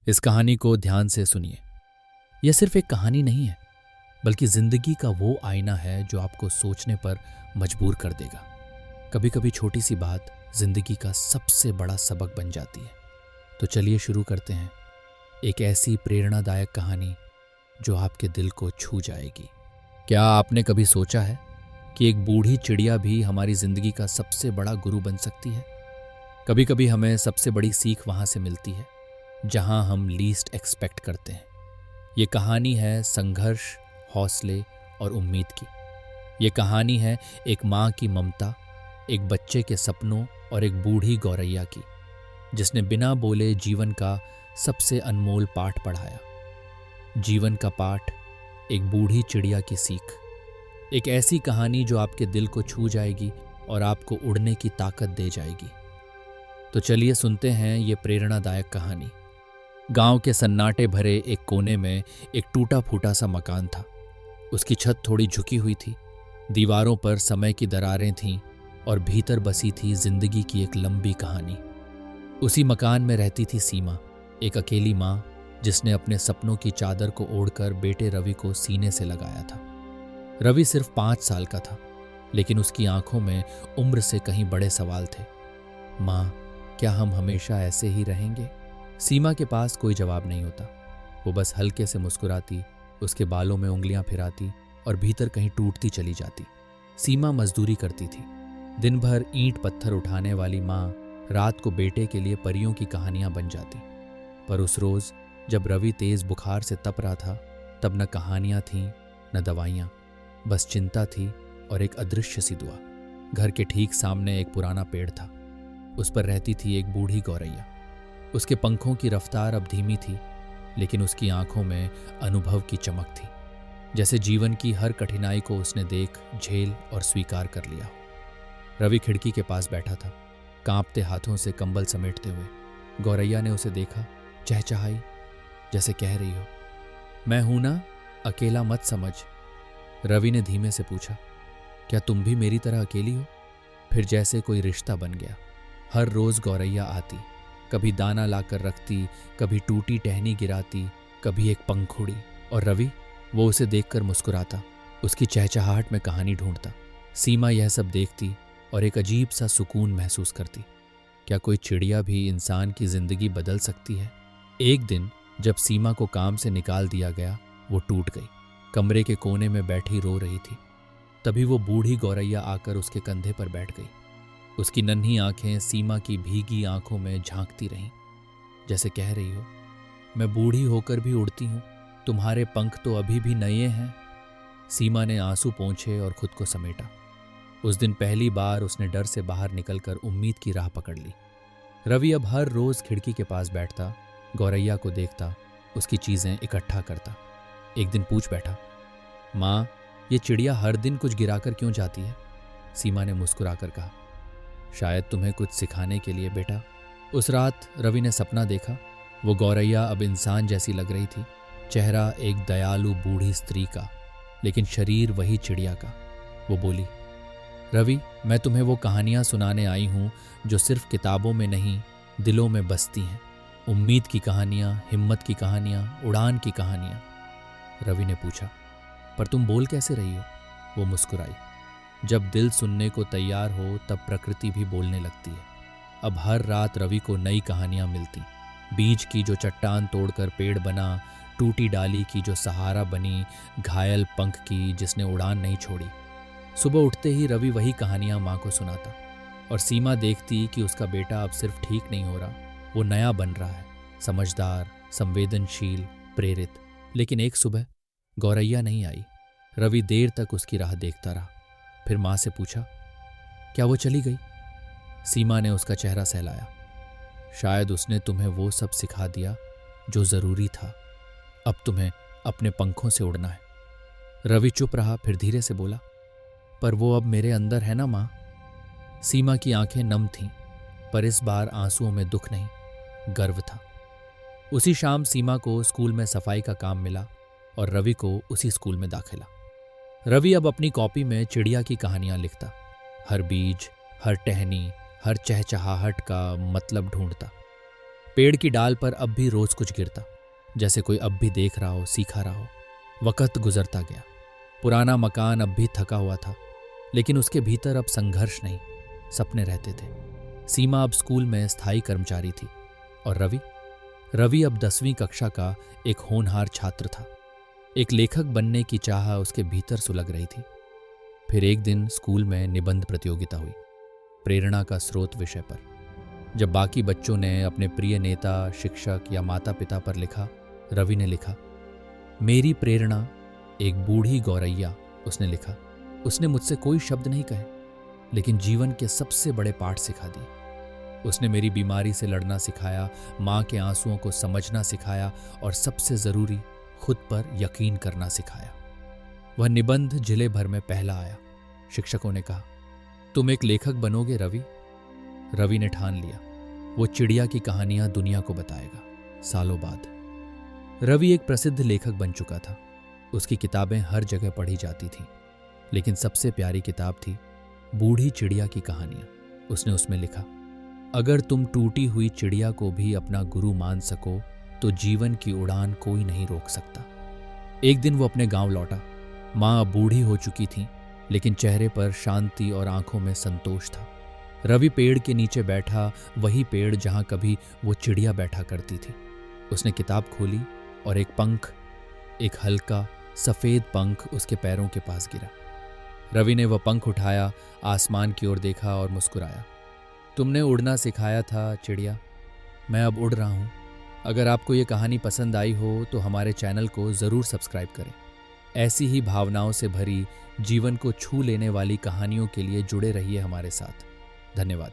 इस कहानी को ध्यान से सुनिए। यह सिर्फ एक कहानी नहीं है, बल्कि जिंदगी का वो आईना है जो आपको सोचने पर मजबूर कर देगा। कभी कभी छोटी सी बात जिंदगी का सबसे बड़ा सबक बन जाती है। तो चलिए शुरू करते हैं एक ऐसी प्रेरणादायक कहानी जो आपके दिल को छू जाएगी। क्या आपने कभी सोचा है कि एक बूढ़ी चिड़िया भी हमारी जिंदगी का सबसे बड़ा गुरु बन सकती है? कभी कभी हमें सबसे बड़ी सीख वहां से मिलती है जहां हम लीस्ट एक्सपेक्ट करते हैं। ये कहानी है संघर्ष, हौसले और उम्मीद की। ये कहानी है एक माँ की ममता, एक बच्चे के सपनों और एक बूढ़ी गौरैया की, जिसने बिना बोले जीवन का सबसे अनमोल पाठ पढ़ाया। जीवन का पाठ, एक बूढ़ी चिड़िया की सीख। एक ऐसी कहानी जो आपके दिल को छू जाएगी और आपको उड़ने की ताकत दे जाएगी। तो चलिए सुनते हैं ये प्रेरणादायक कहानी। गांव के सन्नाटे भरे एक कोने में एक टूटा फूटा सा मकान था। उसकी छत थोड़ी झुकी हुई थी, दीवारों पर समय की दरारें थीं और भीतर बसी थी जिंदगी की एक लंबी कहानी। उसी मकान में रहती थी सीमा, एक अकेली माँ जिसने अपने सपनों की चादर को ओढ़कर बेटे रवि को सीने से लगाया था। रवि सिर्फ 5 साल का था, लेकिन उसकी आंखों में उम्र से कहीं बड़े सवाल थे। माँ, क्या हम हमेशा ऐसे ही रहेंगे? सीमा के पास कोई जवाब नहीं होता। वो बस हल्के से मुस्कुराती, उसके बालों में उंगलियां फिराती और भीतर कहीं टूटती चली जाती। सीमा मजदूरी करती थी। दिन भर ईंट पत्थर उठाने वाली माँ रात को बेटे के लिए परियों की कहानियां बन जाती। पर उस रोज जब रवि तेज बुखार से तप रहा था, तब न कहानियां थीं न दवाइयां, बस चिंता थी और एक अदृश्य सी दुआ। घर के ठीक सामने एक पुराना पेड़ था। उस पर रहती थी एक बूढ़ी गौरैया। उसके पंखों की रफ्तार अब धीमी थी, लेकिन उसकी आंखों में अनुभव की चमक थी, जैसे जीवन की हर कठिनाई को उसने देख, झेल और स्वीकार कर लिया। रवि खिड़की के पास बैठा था, कांपते हाथों से कंबल समेटते हुए। गौरैया ने उसे देखा, चहचहाई, जैसे कह रही हो, मैं हूं ना, अकेला मत समझ। रवि ने धीमे से पूछा, क्या तुम भी मेरी तरह अकेली हो? फिर जैसे कोई रिश्ता बन गया। हर रोज गौरैया आती, कभी दाना लाकर रखती, कभी टूटी टहनी गिराती, कभी एक पंखुड़ी, और रवि वो उसे देखकर मुस्कुराता, उसकी चहचहाहट में कहानी ढूंढता। सीमा यह सब देखती और एक अजीब सा सुकून महसूस करती। क्या कोई चिड़िया भी इंसान की जिंदगी बदल सकती है? एक दिन जब सीमा को काम से निकाल दिया गया, वो टूट गई। कमरे के कोने में बैठी रो रही थी। तभी वो बूढ़ी गौरैया आकर उसके कंधे पर बैठ गई। उसकी नन्ही आंखें सीमा की भीगी आंखों में झांकती रहीं, जैसे कह रही हो, मैं बूढ़ी होकर भी उड़ती हूँ, तुम्हारे पंख तो अभी भी नए हैं। सीमा ने आंसू पोंछे और खुद को समेटा। उस दिन पहली बार उसने डर से बाहर निकलकर उम्मीद की राह पकड़ ली। रवि अब हर रोज खिड़की के पास बैठता, गौरैया को देखता, उसकी चीजें इकट्ठा करता। एक दिन पूछ बैठा, माँ, ये चिड़िया हर दिन कुछ गिराकर क्यों जाती है? सीमा ने मुस्कुराकर कहा, शायद तुम्हें कुछ सिखाने के लिए बेटा। उस रात रवि ने सपना देखा। वो गौरैया अब इंसान जैसी लग रही थी, चेहरा एक दयालु बूढ़ी स्त्री का, लेकिन शरीर वही चिड़िया का। वो बोली, रवि, मैं तुम्हें वो कहानियां सुनाने आई हूं जो सिर्फ किताबों में नहीं, दिलों में बसती हैं। उम्मीद की कहानियां, हिम्मत की कहानियां, उड़ान की कहानियां। रवि ने पूछा, पर तुम बोल कैसे रही हो? वो मुस्कुराई, जब दिल सुनने को तैयार हो तब प्रकृति भी बोलने लगती है। अब हर रात रवि को नई कहानियां मिलती, बीज की जो चट्टान तोड़कर पेड़ बना, टूटी डाली की जो सहारा बनी, घायल पंख की जिसने उड़ान नहीं छोड़ी। सुबह उठते ही रवि वही कहानियां माँ को सुनाता और सीमा देखती कि उसका बेटा अब सिर्फ ठीक नहीं हो रहा, वो नया बन रहा है, समझदार, संवेदनशील, प्रेरित। लेकिन एक सुबह गौरैया नहीं आई। रवि देर तक उसकी राह देखता रहा, फिर माँ से पूछा, क्या वो चली गई? सीमा ने उसका चेहरा सहलाया, शायद उसने तुम्हें वो सब सिखा दिया जो जरूरी था। अब तुम्हें अपने पंखों से उड़ना है। रवि चुप रहा, फिर धीरे से बोला, पर वो अब मेरे अंदर है ना माँ? सीमा की आंखें नम थीं, पर इस बार आंसुओं में दुख नहीं, गर्व था। उसी शाम सीमा को स्कूल में सफाई का काम मिला और रवि को उसी स्कूल में दाखिला। रवि अब अपनी कॉपी में चिड़िया की कहानियां लिखता, हर बीज, हर टहनी, हर चहचहाहट का मतलब ढूंढता। पेड़ की डाल पर अब भी रोज कुछ गिरता, जैसे कोई अब भी देख रहा हो, सीखा रहा हो। वक्त गुजरता गया। पुराना मकान अब भी थका हुआ था, लेकिन उसके भीतर अब संघर्ष नहीं, सपने रहते थे। सीमा अब स्कूल में स्थायी कर्मचारी थी, और रवि अब 10वीं कक्षा का एक होनहार छात्र था। एक लेखक बनने की चाह उसके भीतर सुलग रही थी। फिर एक दिन स्कूल में निबंध प्रतियोगिता हुई, प्रेरणा का स्रोत विषय पर। जब बाकी बच्चों ने अपने प्रिय नेता, शिक्षक या माता पिता पर लिखा, रवि ने लिखा, मेरी प्रेरणा एक बूढ़ी गौरैया। उसने लिखा, उसने मुझसे कोई शब्द नहीं कहे, लेकिन जीवन के सबसे बड़े पाठ सिखा दिए। उसने मेरी बीमारी से लड़ना सिखाया, माँ के आंसुओं को समझना सिखाया, और सबसे जरूरी, खुद पर यकीन करना सिखाया। वह निबंध जिले भर में पहला आया। शिक्षकों ने कहा, तुम एक लेखक बनोगे रवि। रवि ने ठान लिया, वो चिड़िया की कहानियां दुनिया को बताएगा। सालों बाद रवि एक प्रसिद्ध लेखक बन चुका था। उसकी किताबें हर जगह पढ़ी जाती थीं, लेकिन सबसे प्यारी किताब थी बूढ़ी चिड़िया की कहानियां। उसने उसमें लिखा, अगर तुम टूटी हुई चिड़िया को भी अपना गुरु मान सको तो जीवन की उड़ान कोई नहीं रोक सकता। एक दिन वो अपने गांव लौटा। माँ अब बूढ़ी हो चुकी थी, लेकिन चेहरे पर शांति और आंखों में संतोष था। रवि पेड़ के नीचे बैठा, वही पेड़ जहां कभी वो चिड़िया बैठा करती थी। उसने किताब खोली और एक हल्का सफेद पंख उसके पैरों के पास गिरा। रवि ने वह पंख उठाया, आसमान की ओर देखा और मुस्कुराया। तुमने उड़ना सिखाया था चिड़िया, मैं अब उड़ रहा हूं। अगर आपको ये कहानी पसंद आई हो तो हमारे चैनल को जरूर सब्सक्राइब करें। ऐसी ही भावनाओं से भरी, जीवन को छू लेने वाली कहानियों के लिए जुड़े रहिए हमारे साथ। धन्यवाद।